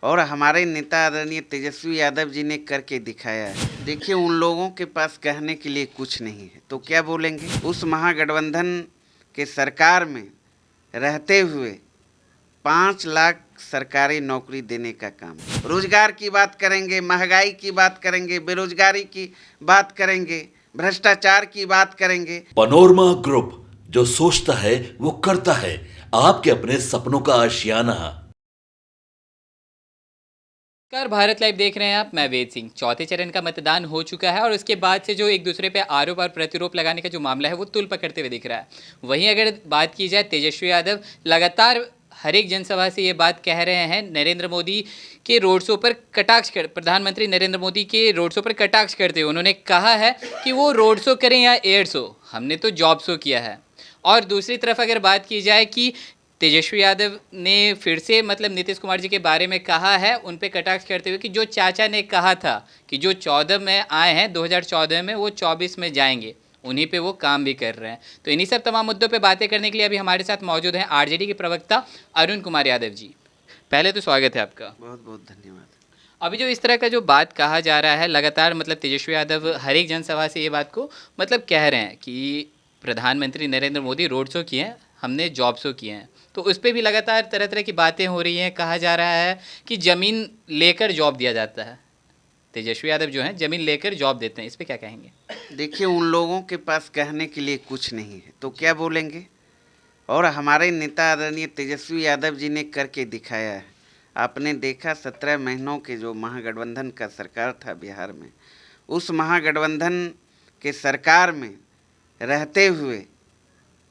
और हमारे नेता आदरणीय तेजस्वी यादव जी ने करके दिखाया है। देखिए, उन लोगों के पास कहने के लिए कुछ नहीं है तो क्या बोलेंगे। उस महागठबंधन के सरकार में रहते हुए 5 लाख सरकारी नौकरी देने का काम। रोजगार की बात करेंगे, महंगाई की बात करेंगे, बेरोजगारी की बात करेंगे, भ्रष्टाचार की बात करेंगे। पनोरमा ग्रुप, जो सोचता है वो करता है। आपके अपने सपनों का आशियाना। नमस्कार, भारत लाइव देख रहे हैं आप। मैं वेद सिंह। चौथे चरण का मतदान हो चुका है और उसके बाद से जो एक दूसरे पे आरोप और प्रतिरोप लगाने का जो मामला है वो तुल पकड़ते हुए दिख रहा है। वहीं अगर बात की जाए, तेजस्वी यादव लगातार हर एक जनसभा से ये बात कह रहे हैं, नरेंद्र मोदी के रोड शो पर कटाक्ष कर प्रधानमंत्री नरेंद्र मोदी के रोड शो पर कटाक्ष करते हुए उन्होंने कहा है कि वो रोड शो करें या एयर शो, हमने तो जॉब शो किया है। और दूसरी तरफ अगर बात की जाए कि तेजस्वी यादव ने फिर से नीतीश कुमार जी के बारे में कहा है, उन पे कटाक्ष करते हुए कि जो चाचा ने कहा था कि जो 14 में आए हैं 2014 में, वो 24 में जाएंगे, उन्हीं पे वो काम भी कर रहे हैं। तो इन्हीं सब तमाम मुद्दों पे बातें करने के लिए अभी हमारे साथ मौजूद हैं आरजेडी के प्रवक्ता अरुण कुमार यादव जी। पहले तो स्वागत है आपका। बहुत बहुत धन्यवाद। अभी जो इस तरह का जो बात कहा जा रहा है लगातार, तेजस्वी यादव हर एक जनसभा से ये बात को कह रहे हैं कि प्रधानमंत्री नरेंद्र मोदी रोड शो किए हैं, हमने जॉब शो किए हैं। तो उस पर भी लगातार तरह तरह की बातें हो रही हैं। कहा जा रहा है कि ज़मीन लेकर जॉब दिया जाता है, तेजस्वी यादव जो हैं ज़मीन लेकर जॉब देते हैं। इस पर क्या कहेंगे। देखिए, उन लोगों के पास कहने के लिए कुछ नहीं है तो क्या बोलेंगे। और हमारे नेता आदरणीय तेजस्वी यादव जी ने करके दिखाया है। आपने देखा, 17 महीनों के जो महागठबंधन का सरकार था बिहार में, उस महागठबंधन के सरकार में रहते हुए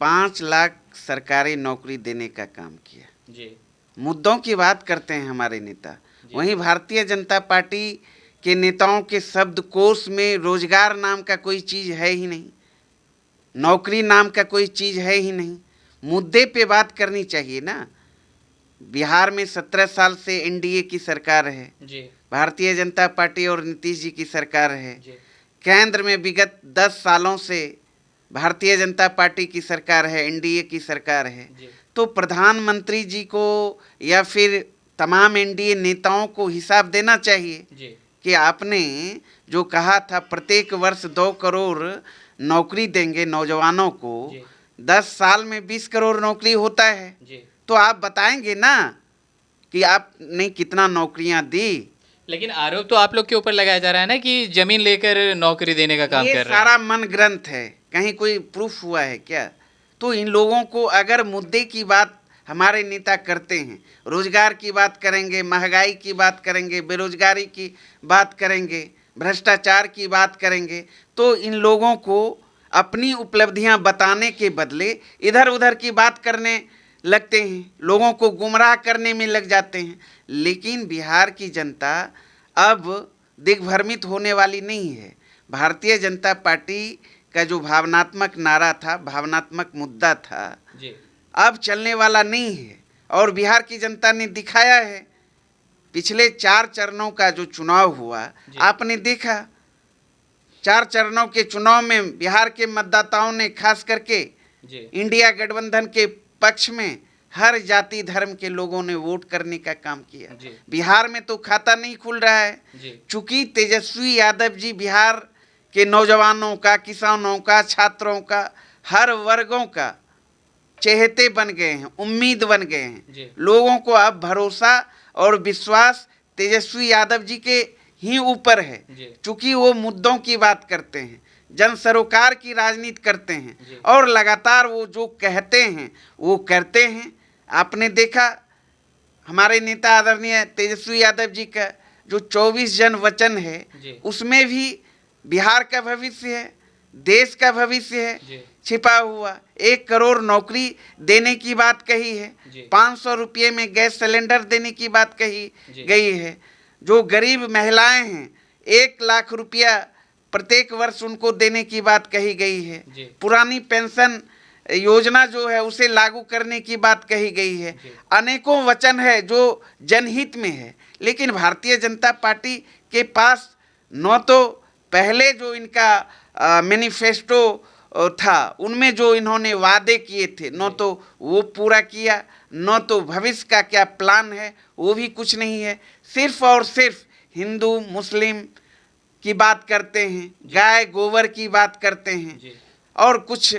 5 लाख सरकारी नौकरी देने का काम किया जी। मुद्दों की बात करते हैं हमारे नेता। वहीं भारतीय जनता पार्टी के नेताओं के शब्दकोश में रोजगार नाम का कोई चीज़ है ही नहीं, नौकरी नाम का कोई चीज़ है ही नहीं। मुद्दे पे बात करनी चाहिए ना। बिहार में 17 साल से एनडीए की सरकार है जी। भारतीय जनता पार्टी और नीतीश जी की सरकार है जी। केंद्र में विगत 10 सालों से भारतीय जनता पार्टी की सरकार है, एनडीए की सरकार है। तो प्रधानमंत्री जी को या फिर तमाम एनडीए नेताओं को हिसाब देना चाहिए कि आपने जो कहा था प्रत्येक वर्ष 2 करोड़ नौकरी देंगे नौजवानों को, 10 साल में 20 करोड़ नौकरी होता है। तो आप बताएंगे ना कि आपने कितना नौकरियां दी। लेकिन आरोप तो आप लोग के ऊपर लगाया जा रहा है ना कि जमीन लेकर नौकरी देने का काम कर रहे हैं। ये सारा मन ग्रंथ है, कहीं कोई प्रूफ हुआ है क्या। तो इन लोगों को अगर मुद्दे की बात हमारे नेता करते हैं, रोजगार की बात करेंगे, महंगाई की बात करेंगे, बेरोजगारी की बात करेंगे, भ्रष्टाचार की बात करेंगे, तो इन लोगों को अपनी उपलब्धियां बताने के बदले इधर उधर की बात करने लगते हैं, लोगों को गुमराह करने में लग जाते हैं। लेकिन बिहार की जनता अब दिग्भ्रमित होने वाली नहीं है। भारतीय जनता पार्टी का जो भावनात्मक नारा था, भावनात्मक मुद्दा था, अब चलने वाला नहीं है। और बिहार की जनता ने दिखाया है। पिछले 4 चरणों का जो चुनाव हुआ आपने देखा, 4 चरणों के चुनाव में बिहार के मतदाताओं ने खास करके इंडिया गठबंधन के पक्ष में हर जाति धर्म के लोगों ने वोट करने का काम किया। बिहार में तो खाता नहीं खुल रहा है। चूंकि तेजस्वी यादव जी बिहार के नौजवानों का, किसानों का, छात्रों का, हर वर्गों का चहेते बन गए हैं, उम्मीद बन गए हैं। लोगों को अब भरोसा और विश्वास तेजस्वी यादव जी के ही ऊपर है। चूंकि वो मुद्दों की बात करते हैं, जन सरोकार की राजनीति करते हैं और लगातार वो जो कहते हैं वो करते हैं। आपने देखा हमारे नेता आदरणीय तेजस्वी यादव जी का जो 24 जन वचन है, उसमें भी बिहार का भविष्य है, देश का भविष्य है छिपा हुआ। 1 करोड़ नौकरी देने की बात कही है, 500 रुपये में गैस सिलेंडर देने की बात कही गई है। जो गरीब महिलाएं हैं 1 लाख रुपया प्रत्येक वर्ष उनको देने की बात कही गई है। पुरानी पेंशन योजना जो है उसे लागू करने की बात कही गई है। अनेकों वचन है जो जनहित में है। लेकिन भारतीय जनता पार्टी के पास न तो पहले जो इनका मैनिफेस्टो था उनमें जो इन्होंने वादे किए थे, न तो वो पूरा किया, न तो भविष्य का क्या प्लान है, वो भी कुछ नहीं है। सिर्फ और सिर्फ हिंदू मुस्लिम की बात करते हैं, गाय गोबर की बात करते हैं, और कुछ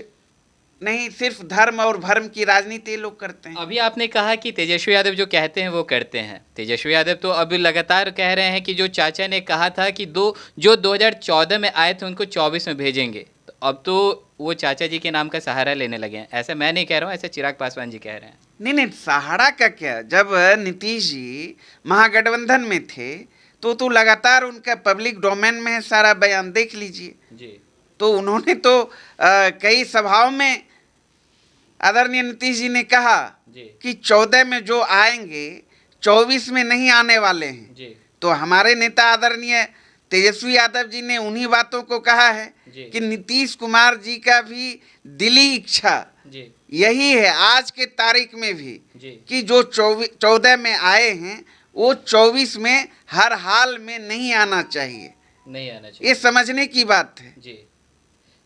नहीं, सिर्फ धर्म और भर्म की राजनीति ये लोग करते हैं। अभी आपने कहा कि तेजस्वी यादव जो कहते हैं वो करते हैं। तेजस्वी यादव तो अब लगातार कह रहे हैं कि जो चाचा ने कहा था कि जो 2014 में आए थे उनको 24 में भेजेंगे, तो अब तो वो चाचा जी के नाम का सहारा लेने लगे हैं। ऐसा मैं नहीं कह रहा हूँ, ऐसा चिराग पासवान जी कह रहे हैं। नहीं, सहारा का क्या, जब नीतीश जी महागठबंधन में थे तो लगातार उनका पब्लिक डोमेन में है सारा बयान, देख लीजिए जी। तो उन्होंने तो कई सभाओं में आदरणीय नीतीश जी ने कहा कि 14 में जो आएंगे 24 में नहीं आने वाले हैं जी। तो हमारे नेता आदरणीय तेजस्वी यादव जी ने उन्हीं बातों को कहा है कि नीतीश कुमार जी का भी दिली इच्छा जी। यही है आज के तारीख में भी जी। कि जो 14 में आए हैं वो 24 में हर हाल में नहीं आना चाहिए, ये समझने की बात है जी।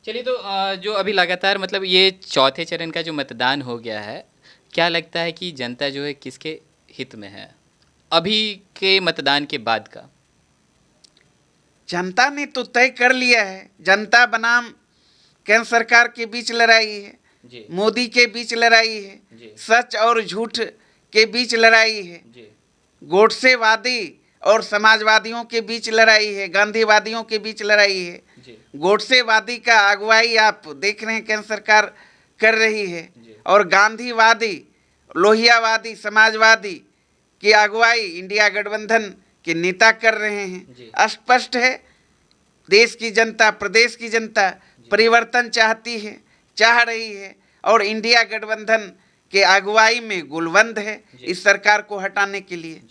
चलिए, तो जो अभी लगातार मतलब ये चौथे चरण का जो मतदान हो गया है, क्या लगता है कि जनता जो है किसके हित में है अभी के मतदान के बाद का? जनता ने तो तय कर लिया है, जनता बनाम केंद्र सरकार के बीच लड़ाई है जी। मोदी के बीच लड़ाई है जी। सच और झूठ के बीच लड़ाई है जी। गोडसेवादी और समाजवादियों के बीच लड़ाई है, गांधीवादियों के बीच लड़ाई है। गोडसेवादी का अगुवाई आप देख रहे हैं केंद्र सरकार कर रही है, और गांधीवादी लोहियावादी समाजवादी की अगुवाई इंडिया गठबंधन के नेता कर रहे हैं। स्पष्ट है, देश की जनता, प्रदेश की जनता परिवर्तन चाहती है, चाह रही है, और इंडिया गठबंधन के अगुवाई में गुलबंद है इस सरकार को हटाने के लिए।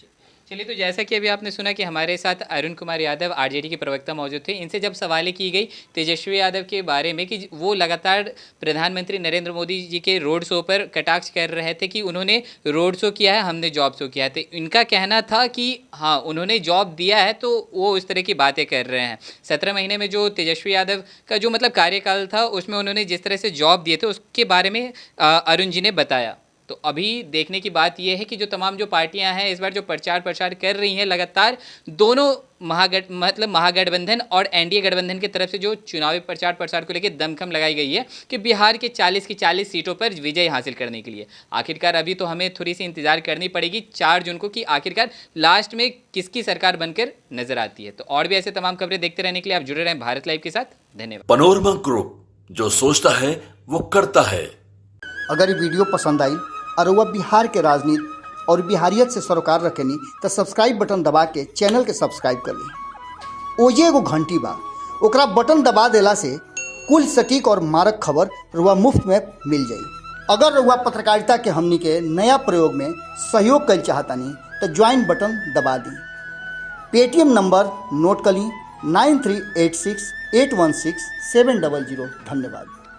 चलिए, तो जैसा कि अभी आपने सुना कि हमारे साथ अरुण कुमार यादव आरजेडी के प्रवक्ता मौजूद थे। इनसे जब सवालें की गई तेजस्वी यादव के बारे में कि वो लगातार प्रधानमंत्री नरेंद्र मोदी जी के रोड शो पर कटाक्ष कर रहे थे कि उन्होंने रोड शो किया है, हमने जॉब शो किया है, तो इनका कहना था कि हाँ उन्होंने जॉब दिया है, तो वो इस तरह की बातें कर रहे हैं। 17 महीने में जो तेजस्वी यादव का जो मतलब कार्यकाल था उसमें उन्होंने जिस तरह से जॉब दिए थे उसके बारे में अरुण जी ने बताया। तो अभी देखने की बात यह है कि जो तमाम जो पार्टियां हैं इस बार जो प्रचार कर रही हैं, लगातार दोनों महागठबंधन और एनडीए गठबंधन की तरफ से जो चुनावी प्रचार को लेकर दमखम लगाई गई है कि बिहार के 40 की 40 सीटों पर विजय हासिल करने के लिए। आखिरकार अभी तो हमें थोड़ी सी इंतजार करनी पड़ेगी 4 जून को कि आखिरकार लास्ट में किसकी सरकार बनकर नजर आती है। तो और भी ऐसे तमाम खबरें देखते रहने के लिए आप जुड़े रहें भारत लाइव के साथ। धन्यवाद। पनोरमा ग्रुप, जो सोचता है वो करता है। अगर ये वीडियो पसंद आई और वह बिहार के राजनीति और बिहारियत से सरोकार रखेनी तो सब्सक्राइब बटन दबा के चैनल के सब्सक्राइब कर ली। ओजे एगो घंटी बा, ओकरा बटन दबा देला से कुल सटीक और मारक खबर रुआ मुफ्त में मिल जाई। अगर रुआ पत्रकारिता के हमनी के नया प्रयोग में सहयोग कर चाहतानी तो ज्वाइन बटन दबा दी। पेटीएम नंबर नोट कर ली 9386816700। धन्यवाद।